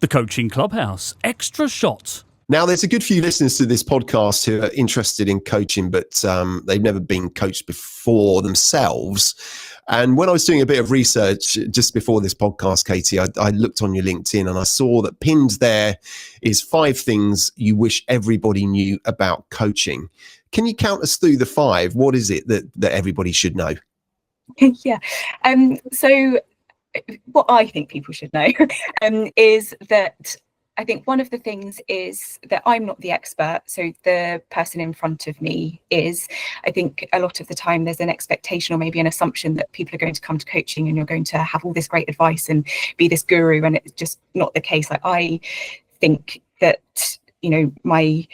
The Coaching Clubhouse Extra Shot. Now, there's a good few listeners to this podcast who are interested in coaching, but they've never been coached before themselves. And when I was doing a bit of research just before this podcast, Katie, I looked on your LinkedIn and I saw that pinned there is 5 things you wish everybody knew about coaching. Can you count us through the 5? What is it that everybody should know? Yeah. So what I think people should know is that I think one of the things is that I'm not the expert, so the person in front of me is. I think a lot of the time there's an expectation or maybe an assumption that people are going to come to coaching and you're going to have all this great advice and be this guru, and it's just not the case. Like, I think that, you know, my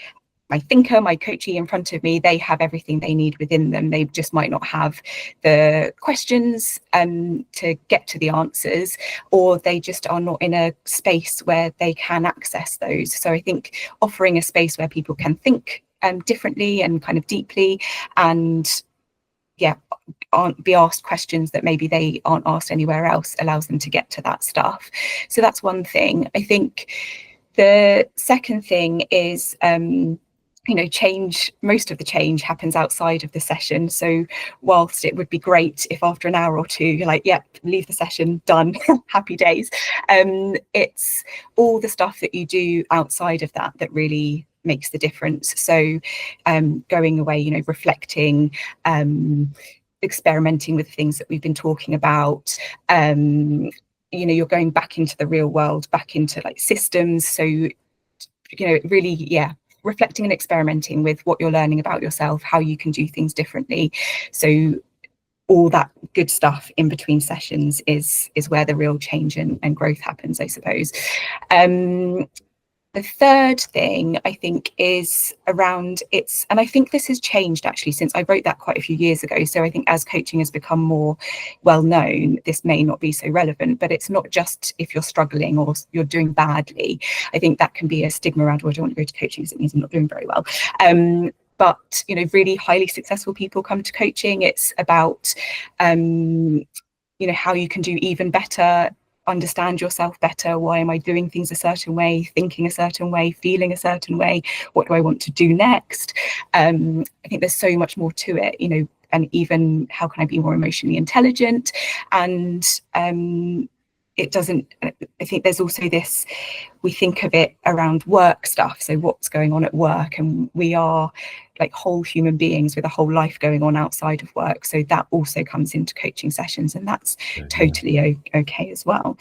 thinker, my coachee in front of me, they have everything they need within them. They just might not have the questions to get to the answers, or they just are not in a space where they can access those. So I think offering a space where people can think differently and kind of deeply, and aren't be asked questions that maybe they aren't asked anywhere else, allows them to get to that stuff. So that's one thing. I think the second thing is change. Most of the change happens outside of the session. So whilst it would be great if after an hour or two you're like, yep, leave the session, done, happy days, it's all the stuff that you do outside of that that really makes the difference. So going away, reflecting, experimenting with things that we've been talking about, you're going back into the real world, back into like systems. So really, reflecting and experimenting with what you're learning about yourself, how you can do things differently. So all that good stuff in between sessions is where the real change and growth happens, I suppose. The third thing I think is around and I think this has changed actually since I wrote that quite a few years ago. So I think as coaching has become more well known, this may not be so relevant, but it's not just if you're struggling or you're doing badly. I think that can be a stigma around, I don't want to go to coaching because it means I'm not doing very well. But, really highly successful people come to coaching. It's about, how you can do even better, understand yourself better. Why am I doing things a certain way, thinking a certain way, feeling a certain way? What do I want to do next? I think there's so much more to it, and even how can I be more emotionally intelligent? And I think there's also this, we think of it around work stuff. So what's going on at work, and we are like whole human beings with a whole life going on outside of work. So that also comes into coaching sessions, and that's totally okay as well.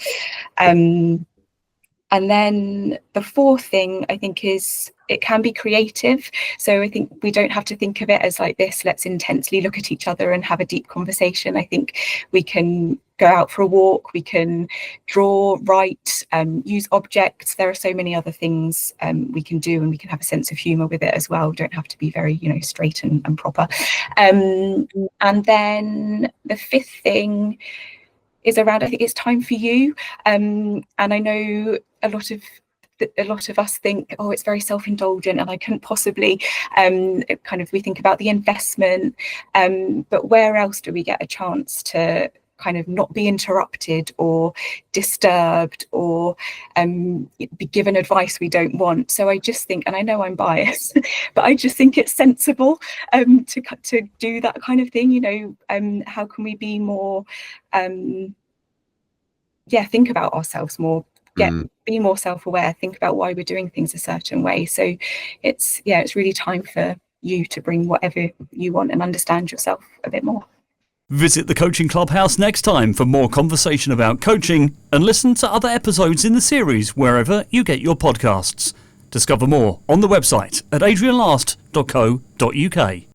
And then the fourth thing I think is it can be creative. So I think we don't have to think of it as like this, let's intensely look at each other and have a deep conversation. I think we can go out for a walk, we can draw, write, use objects. There are so many other things we can do, and we can have a sense of humour with it as well. We don't have to be very, straight and proper. And then the fifth thing is around, I think it's time for you. And I know a lot of us think, oh, it's very self-indulgent and I couldn't possibly, we think about the investment, but where else do we get a chance to kind of not be interrupted or disturbed or be given advice we don't want? So I just think, and I know I'm biased, but I just think it's sensible to do that kind of thing. How can we be more, think about ourselves more, be more self-aware, think about why we're doing things a certain way. So it's really time for you to bring whatever you want and understand yourself a bit more. Visit the Coaching Clubhouse next time for more conversation about coaching, and listen to other episodes in the series wherever you get your podcasts. Discover more on the website at adrianlast.co.uk.